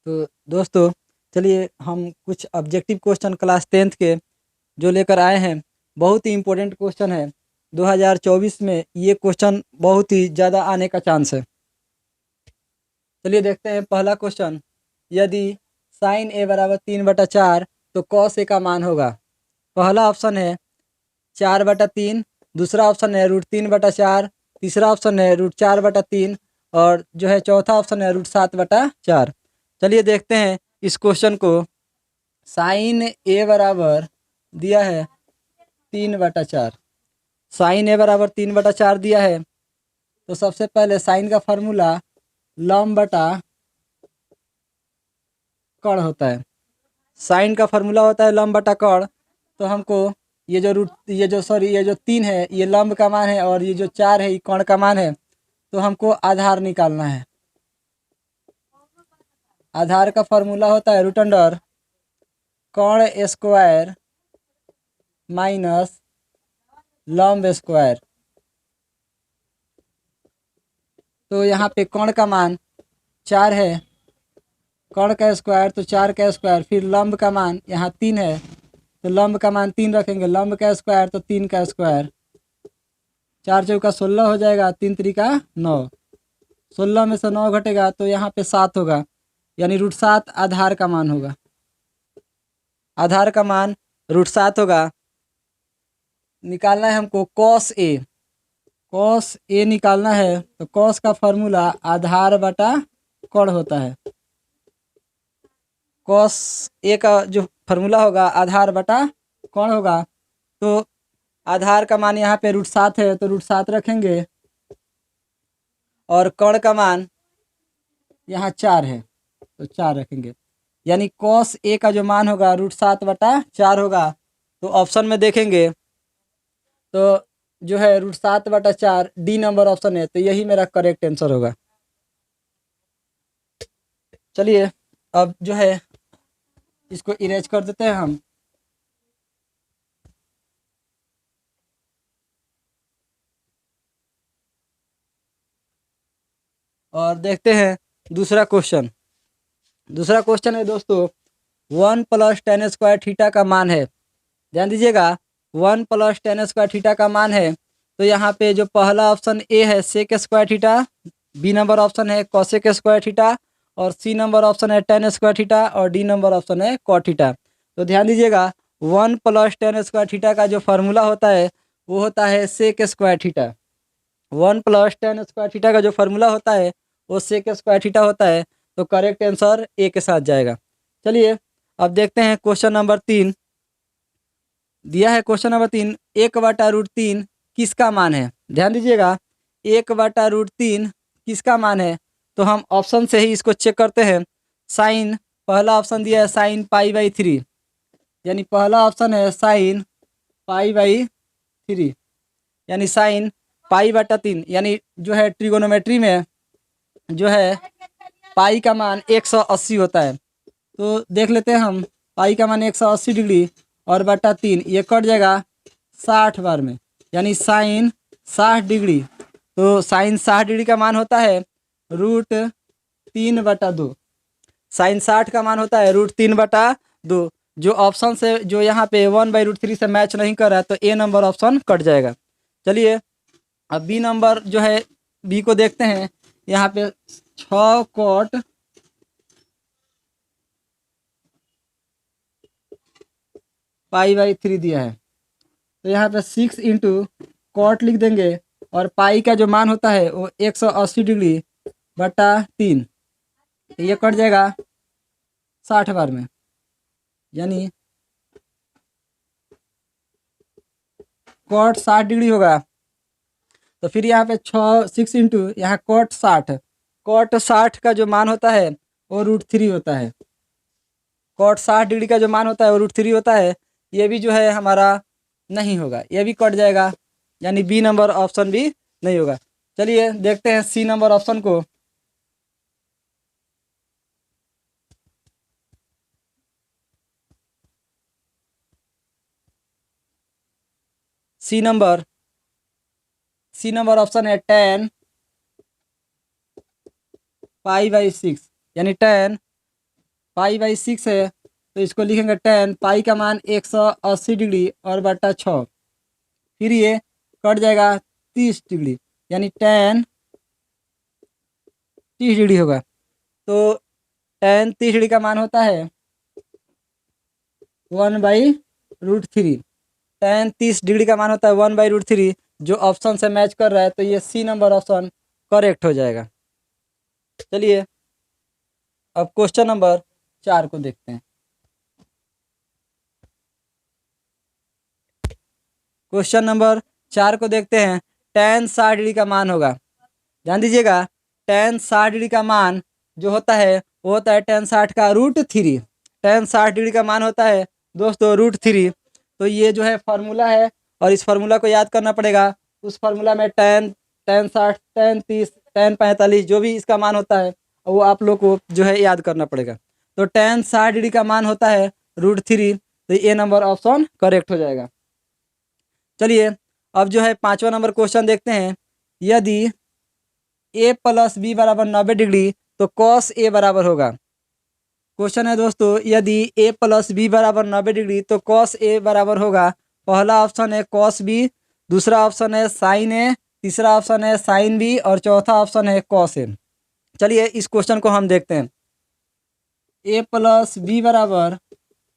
तो दोस्तों, चलिए हम कुछ ऑब्जेक्टिव क्वेश्चन क्लास 10th के जो लेकर आए हैं। बहुत ही इम्पोर्टेंट क्वेश्चन है। 2024 में ये क्वेश्चन बहुत ही ज़्यादा आने का चांस है। चलिए देखते हैं पहला क्वेश्चन। यदि साइन ए बराबर 3/4 तो कॉस ए का मान होगा। पहला ऑप्शन है 4/3, दूसरा ऑप्शन है √3/4, तीसरा ऑप्शन है √4/3 और जो है चौथा ऑप्शन है √7/4। चलिए देखते हैं इस क्वेश्चन को। साइन ए बराबर दिया है 3/4। साइन ए बराबर 3/4 दिया है, तो सबसे पहले साइन का फार्मूला लॉम बटा कड़ होता है। साइन का फार्मूला होता है लॉम बटा कड़। तो हमको ये जो 3 है ये लंब का मान है और ये जो 4 है ये कर्ण का मान है। तो हमको आधार निकालना है। आधार का फार्मूला होता है √अंडर कर्ण स्क्वायर माइनस लंब स्क्वायर। तो यहाँ पे कर्ण का मान 4 है, कर्ण का स्क्वायर तो 4 का स्क्वायर, फिर लंब का मान यहाँ 3 है तो लंब का मान 3 रखेंगे, लंब का स्क्वायर तो 3 का स्क्वायर। 4 चौका 16 हो जाएगा, 3 त्रिका 9। 16 में से 9 घटेगा तो यहाँ पे 7 होगा, यानी √7 आधार का मान होगा। आधार का मान √7 होगा। निकालना है हमको कॉस ए। कॉस ए निकालना है तो कॉस का फार्मूला आधार बटा कड़ होता है। कॉस ए का जो फार्मूला होगा आधार बटा कौन होगा। तो आधार का मान यहाँ पे √7 है तो √7 रखेंगे और कर्ण का मान यहाँ 4 है तो 4 रखेंगे, यानी कॉस ए का जो मान होगा √7/4 होगा। तो ऑप्शन में देखेंगे तो जो है √7/4 डी नंबर ऑप्शन है, तो यही मेरा करेक्ट आंसर होगा। चलिए अब जो है इसको इरेज कर देते हैं हम। और देखते हैं दूसरा क्वेश्चन। दूसरा क्वेश्चन है दोस्तों 1 + tan² थीटा का मान है। ध्यान दीजिएगा 1 + tan² थीटा का मान है। तो यहाँ पे जो पहला ऑप्शन ए है sec² theta, B number option है cosec² थीटा और सी नंबर ऑप्शन है tan² थीटा और डी नंबर ऑप्शन है cot थीटा। तो ध्यान दीजिएगा 1 + tan² थीटा का जो फार्मूला होता है वो होता है sec² थीटा। 1 + tan² थीटा का जो फार्मूला होता है वो sec² थीटा होता है। तो करेक्ट आंसर ए के साथ जाएगा। चलिए अब देखते हैं क्वेश्चन नंबर 3। दिया है क्वेश्चन नंबर 3 1/√3 किसका मान है। ध्यान दीजिएगा 1/√3 किसका मान है। तो हम ऑप्शन से ही इसको चेक करते हैं। साइन पहला ऑप्शन दिया है साइन π/3, यानी पहला ऑप्शन है साइन π/3, यानी साइन π/3, यानी जो है ट्रिगोनोमेट्री में जो है पाई का मान 180 होता है। तो देख लेते हैं हम, पाई का मान 180 डिग्री और बटा 3 ये कट जाएगा 60 बार में, यानी साइन 60 डिग्री। तो साइन 60 डिग्री का मान होता है √3/2। साइन 60 का मान होता है √3/2। जो ऑप्शन से जो यहाँ पे 1/√3 से मैच नहीं कर रहा है तो ए नंबर ऑप्शन कट जाएगा। चलिए अब बी नंबर जो है बी को देखते हैं। यहाँ पे 6 cot π/3 दिया है। तो यहाँ पे 6 × cot लिख देंगे और पाई का जो मान होता है वो 180 डिग्री बटा 3, तो ये कट जाएगा 60 बार में, यानी cot 60 डिग्री होगा। तो फिर यहाँ पे 6 × यहाँ cot 60, cot 60 का जो मान होता है वो √3 होता है। cot 60 डिग्री का जो मान होता है वो √3 होता है। ये भी जो है हमारा नहीं होगा, ये भी कट जाएगा, यानी बी नंबर ऑप्शन भी नहीं होगा। चलिए देखते हैं सी नंबर ऑप्शन को। सी नंबर ऑप्शन है tan π/6, यानी tan पाई/6 है तो इसको लिखेंगे tan पाई का मान 180 डिग्री और बटा 6। फिर ये कट जाएगा 30 डिग्री, यानी tan 30 डिग्री होगा। तो tan 30 डिग्री का मान होता है 1/√3। tan 30 डिग्री का मान होता है 1/√3, जो ऑप्शन से मैच कर रहा है, तो ये सी नंबर ऑप्शन करेक्ट हो जाएगा। चलिए अब क्वेश्चन नंबर 4 को देखते हैं। क्वेश्चन नंबर 4 को देखते हैं। tan 60 डिग्री का मान होगा, ध्यान दीजिएगा, tan 60 डिग्री का मान जो होता है वो होता है tan 60 का √3। tan 60 डिग्री का मान होता है दोस्तों √3। तो ये जो है फार्मूला है और इस फार्मूला को याद करना पड़ेगा। उस फार्मूला में tan 60, tan 30, tan 45 जो भी इसका मान होता है वो आप लोग को जो है याद करना पड़ेगा। तो tan 60 डिग्री का मान होता है √3, तो ए नंबर ऑप्शन करेक्ट हो जाएगा। चलिए अब जो है 5वां नंबर क्वेश्चन देखते हैं। यदि a + b बराबर 90 डिग्री तो cos a बराबर होगा। क्वेश्चन है दोस्तों, यदि a + b बराबर 90 डिग्री तो cos a बराबर होगा। पहला ऑप्शन है cos b, दूसरा ऑप्शन है sin a, तीसरा ऑप्शन है sin b और चौथा ऑप्शन है cos a। चलिए इस क्वेश्चन को हम देखते हैं। a + b बराबर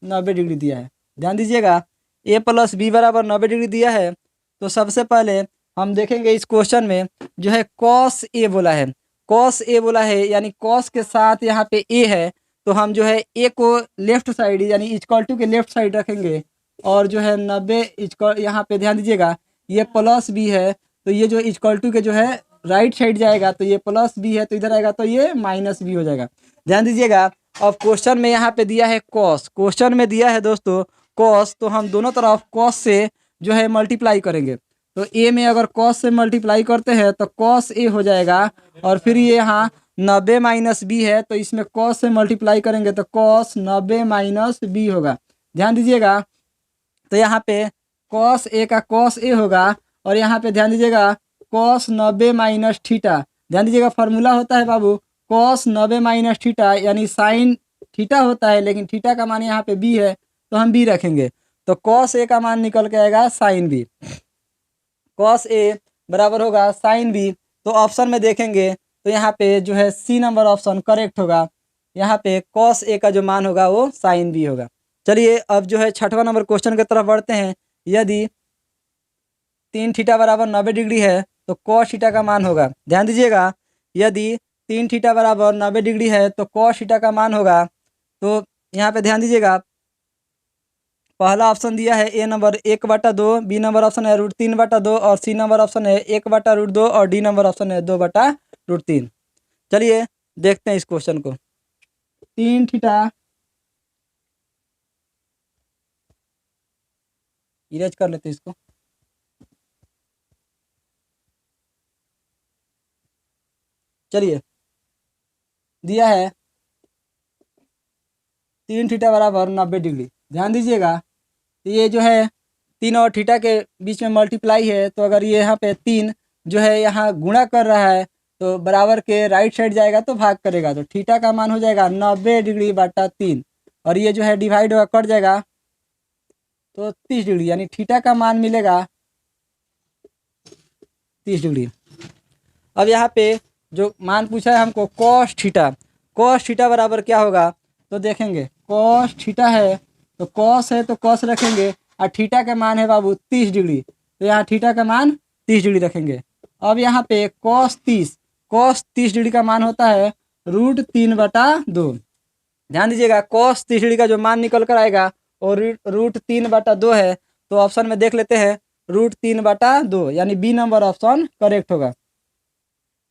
90 डिग्री दिया है, ध्यान दीजिएगा, a + b बराबर 90 डिग्री दिया है। तो सबसे पहले हम देखेंगे इस क्वेश्चन में जो है cos a बोला है। cos a बोला है यानी cos के साथ यहाँ पे a है, तो हम जो है a को लेफ्ट साइड यानी इक्वल टू के लेफ्ट साइड रखेंगे और जो है 90 इक्वल, यहाँ पे ध्यान दीजिएगा ये प्लस b है, तो ये जो इक्वल टू के जो है राइट साइड जाएगा, तो ये प्लस b है तो इधर आएगा तो ये माइनस b हो जाएगा। ध्यान दीजिएगा, अब क्वेश्चन में यहाँ पे दिया है cos, क्वेश्चन में दिया है दोस्तों cos, तो हम दोनों तरफ cos से जो है मल्टीप्लाई करेंगे। तो a में अगर cos से मल्टीप्लाई करते हैं तो cos a हो जाएगा और फिर ये यहाँ 90 - b है तो इसमें cos से मल्टीप्लाई करेंगे तो cos 90 - b होगा। ध्यान दीजिएगा, तो यहाँ पे cos a का cos a होगा और यहाँ पे ध्यान दीजिएगा cos 90 - थीटा। ध्यान दीजिएगा फार्मूला होता है बाबू cos 90 - थीटा, यानी साइन थीटा होता है लेकिन थीटा का मान यहाँ पे b है तो हम b रखेंगे। तो cos a का मान निकल के आएगा साइन b। cos a बराबर होगा साइन b। तो ऑप्शन में देखेंगे तो यहाँ पे जो है सी नंबर ऑप्शन करेक्ट होगा। यहाँ पे cos a का जो मान होगा वो साइन b होगा। चलिए अब जो है 6वां नंबर क्वेश्चन की तरफ बढ़ते हैं। यदि 3 थीटा बराबर 90 डिग्री है तो cos थीटा का मान होगा। ध्यान दीजिएगा, यदि 3 थीटा बराबर 90 डिग्री है तो cos थीटा का मान होगा। तो यहाँ पे ध्यान दीजिएगा, पहला ऑप्शन दिया है ए नंबर 1/2, बी नंबर ऑप्शन है √3/2 और सी नंबर ऑप्शन है 1/√2 और डी नंबर ऑप्शन है 2/√3। चलिए देखते हैं इस क्वेश्चन को। 3 थीटा, इरेज कर लेते हैं इसको। चलिए दिया है 3 थीटा बराबर 90 डिग्री। ध्यान दीजिएगा, तो ये जो है 3 और थीटा के बीच में मल्टीप्लाई है, तो अगर ये यहाँ पे 3 जो है यहाँ गुणा कर रहा है तो बराबर के राइट साइड जाएगा तो भाग करेगा, तो थीटा का मान हो जाएगा 90 डिग्री बटा 3 और ये जो है डिवाइड होगा कट जाएगा तो 30 डिग्री, यानी थीटा का मान मिलेगा 30 डिग्री। अब यहाँ पे जो मान पूछा है हमको cos थीटा, cos थीटा बराबर क्या होगा, तो देखेंगे cos थीटा है तो cos है तो cos रखेंगे और थीटा का मान है बाबू 30 डिग्री, तो यहाँ थीटा का मान 30 डिग्री रखेंगे। अब यहाँ पे cos 30 डिग्री का मान होता है √3/2। ध्यान दीजिएगा, cos 30 डिग्री का जो मान निकल कर आएगा और √3/2 है, तो ऑप्शन में देख लेते हैं √3/2, यानी बी नंबर ऑप्शन करेक्ट होगा।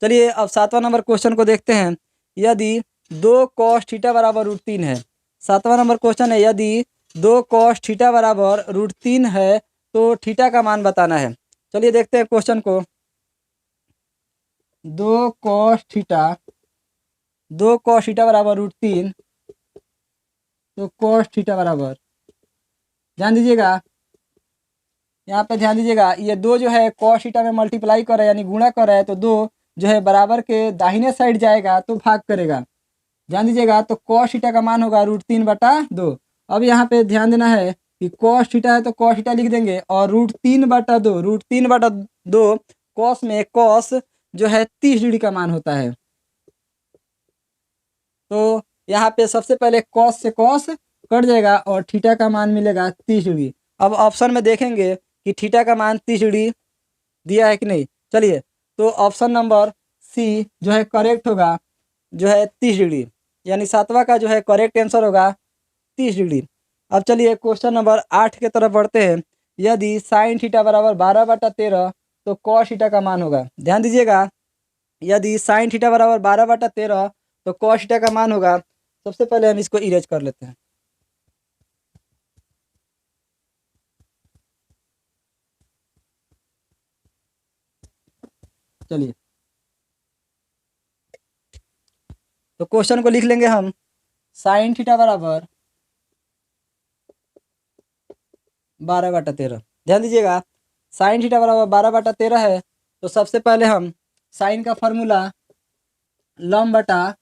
चलिए अब 7वां नंबर क्वेश्चन को देखते हैं। यदि 2 cos थीटा बराबर √3 है, 7वां नंबर क्वेश्चन है, यदि 2 cos थीटा बराबर √3 है तो थीटा का मान बताना है। चलिए देखते हैं क्वेश्चन को। 2 cos थीटा बराबर √3, तो cos थीटा बराबर, ध्यान दीजिएगा, यहाँ पे ध्यान दीजिएगा, ये 2 जो है cos थीटा में मल्टीप्लाई कर रहा है यानी गुणा कर रहा है, तो 2 जो है बराबर के दाहिने साइड जाएगा तो भाग करेगा, ध्यान दीजिएगा, तो कॉस थीटा का मान होगा √3/2। अब यहाँ पे ध्यान देना है कि कॉस थीटा है तो कॉस थीटा लिख देंगे, और √3/2 कॉस में कॉस जो है 30 डिग्री का मान होता है। तो यहाँ पे सबसे पहले कॉस से कॉस कट जाएगा और थीटा का मान मिलेगा 30 डिग्री। अब ऑप्शन में देखेंगे कि थीटा का मान 30 डिग्री दिया है कि नहीं। चलिए, तो ऑप्शन नंबर सी जो है करेक्ट होगा, जो है 30 डिग्री, यानी सातवां का जो है करेक्ट आंसर होगा 30 डिग्री। अब चलिए क्वेश्चन नंबर 8 की तरफ बढ़ते हैं। यदि साइन थीटा बराबर 12/13 तो कॉस थीटा का मान होगा। ध्यान दीजिएगा, यदि साइन थीटा बराबर 12/13 तो कॉस थीटा का मान होगा। सबसे पहले हम इसको इरेज कर लेते हैं। चलिए, तो क्वेश्चन को लिख लेंगे हम, साइन थीटा बराबर 12/13। ध्यान दीजिएगा, साइन थीटा बराबर 12/13 है, तो सबसे पहले हम साइन का फॉर्मूला लंब बटा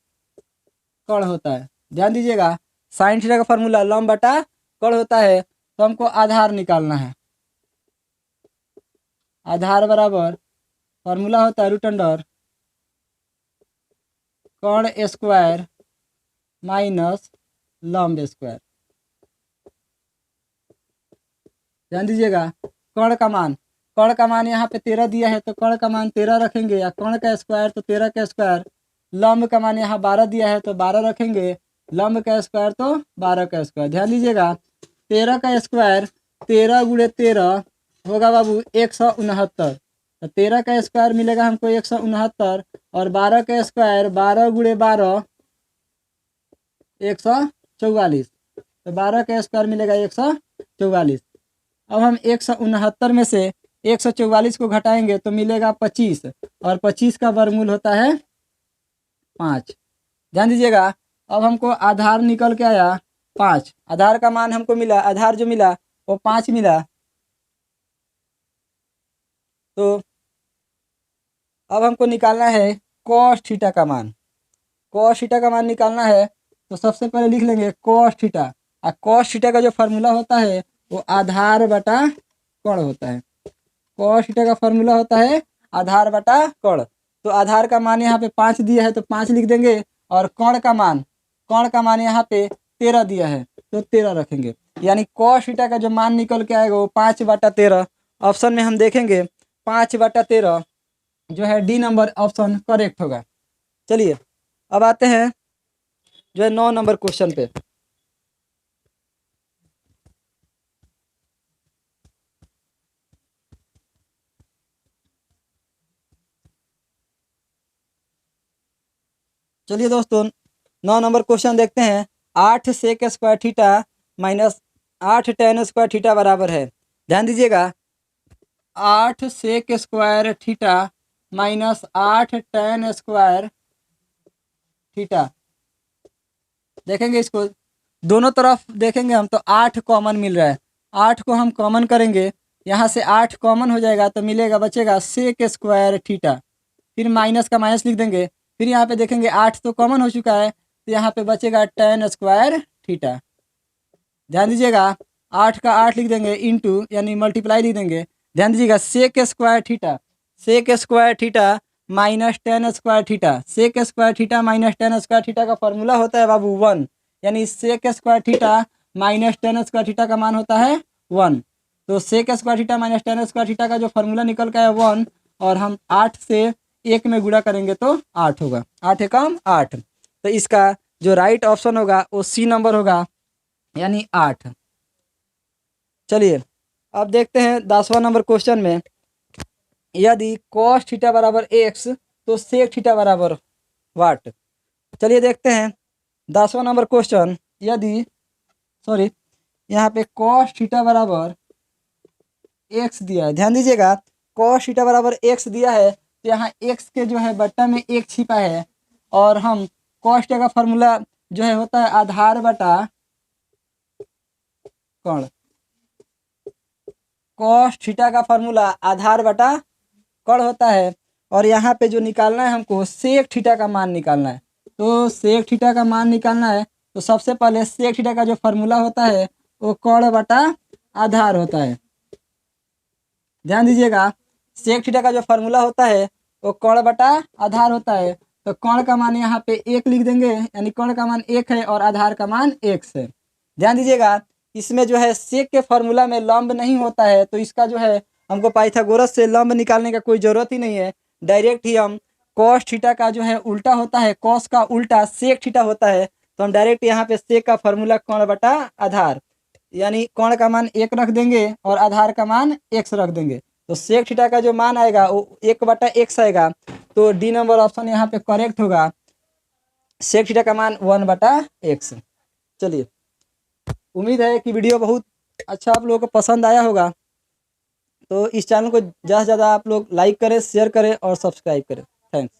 कर्ण होता है। ध्यान दीजिएगा, साइन थीटा का फॉर्मूला लंब बटा कर्ण होता है, तो हमको आधार निकालना है। आधार बराबर फॉर्मूला होता है √अंडर कर्ण स्क्वायर माइनस लंब स्क्वायर। ध्यान दीजिएगा, कर्ण का मान यहाँ पे 13 दिया है, तो कर्ण का मान 13 रखेंगे, या कर्ण का स्क्वायर तो 13 का स्क्वायर। लंब का मान यहाँ 12 दिया है तो 12 रखेंगे, लंब का स्क्वायर तो 12 का स्क्वायर। ध्यान दीजिएगा, 13 का स्क्वायर 13 गुणे 13 होगा बाबू 169, तो 13 का स्क्वायर मिलेगा हमको 169, और 12 का स्क्वायर 12 गुणे 12 144, तो 12 का स्क्वायर मिलेगा 144। अब हम 169 में से 144 को घटाएंगे तो मिलेगा 25, और 25 का वर्गमूल होता है 5। ध्यान दीजिएगा, अब हमको आधार निकल के आया 5। आधार का मान हमको मिला, आधार जो मिला वो 5 मिला। तो अब हमको निकालना है कॉस थीटा का मान। कॉस थीटा का मान निकालना है, तो सबसे पहले लिख लेंगे कॉस थीटा। और कॉस थीटा का जो फार्मूला होता है वो आधार बटा कर्ण होता है। कॉस थीटा का फार्मूला होता है आधार बटा कर्ण। तो आधार का मान यहाँ पे 5 दिया है तो 5 लिख देंगे, और कर्ण का मान यहाँ पे 13 दिया है तो 13 रखेंगे, यानी कॉस थीटा का जो मान निकल के आएगा वो 5/13। ऑप्शन में हम देखेंगे 5/13 जो है डी नंबर ऑप्शन करेक्ट होगा। चलिए, अब आते हैं जो है 9 नंबर क्वेश्चन पे। चलिए दोस्तों, 9 नंबर क्वेश्चन देखते हैं। 8 sec square theta minus 8 tan square theta बराबर है। ध्यान दीजिएगा, 8 sec square theta minus 8 tan square theta. देखेंगे इसको, दोनों तरफ देखेंगे हम तो 8 कॉमन मिल रहा है। 8 को हम कॉमन करेंगे, यहाँ से 8 कॉमन हो जाएगा तो मिलेगा, बचेगा सेक स्क्वायर थीटा। फिर माइनस का माइनस लिख देंगे, फिर यहाँ पे देखेंगे 8 तो कॉमन हो चुका है, तो यहाँ पे बचेगा टेन स्क्वायर थीटा। ध्यान दीजिएगा, 8 का 8 लिख देंगे, इंटू यानी मल्टीप्लाई लिख देंगे। ध्यान दीजिएगा, sec square theta minus tan square theta. Sec square theta minus tan square theta का फॉर्मूला होता है बाबू 1, यानी sec square theta minus tan square theta का मान होता है 1। तो sec square theta minus tan square theta का जो फॉर्मूला निकल का है 1, और हम 8 से 1 में गुणा करेंगे तो 8 होगा। 8 एकम 8, तो इसका जो राइट ऑप्शन होगा वो सी नंबर होगा, यानी 8। चलिए, अब देखते हैं 10वां नंबर क्वेश्चन में। यदि कॉस थीटा बराबर x तो सेक थीटा बराबर वाट। चलिए देखते हैं 10वां नंबर क्वेश्चन। यदि यहाँ पे कॉस थीटा बराबर x दिया है। ध्यान दीजिएगा, कॉस थीटा बराबर x दिया है, तो यहाँ x के जो है बट्टा में 1 छिपा है, और हम कॉस थीटा का फॉर्मूला जो है होता है आधार बटा कर्ण। कॉस थीटा का फॉर्मूला आधार बटा कर्ण होता है, और यहाँ पे जो निकालना है हमको सेक थीटा का मान निकालना है। तो सेक थीटा का मान निकालना है तो सबसे पहले सेक थीटा का जो फार्मूला होता है वो कोण बटा आधार होता है। ध्यान दीजिएगा, सेक थीटा का जो फार्मूला होता है वो कोण बटा आधार होता है। तो कोण का मान यहाँ पे 1 लिख देंगे, यानी कोण का मान 1 है और आधार का मान x है। ध्यान दीजिएगा, इसमें जो है सेक के फार्मूला में लंब नहीं होता है, तो इसका जो है हमको पाइथागोरस से लंब निकालने का कोई ज़रूरत ही नहीं है। डायरेक्ट ही हम कॉस थीटा का जो है उल्टा होता है, कॉस का उल्टा सेक थीटा होता है, तो हम डायरेक्ट यहाँ पे सेक का फार्मूला कोण बटा आधार, यानी कोण का मान 1 रख देंगे और आधार का मान x रख देंगे। तो सेक थीटा का जो मान आएगा वो 1 बटा x आएगा। तो डी नंबर ऑप्शन यहाँ पे करेक्ट होगा, सेक थीटा का मान 1 बटा x। चलिए, उम्मीद है कि वीडियो बहुत अच्छा आप लोगों को पसंद आया होगा। तो इस चैनल को ज़्यादा से ज़्यादा आप लोग लाइक करें, शेयर करें और सब्सक्राइब करें। थैंक्स।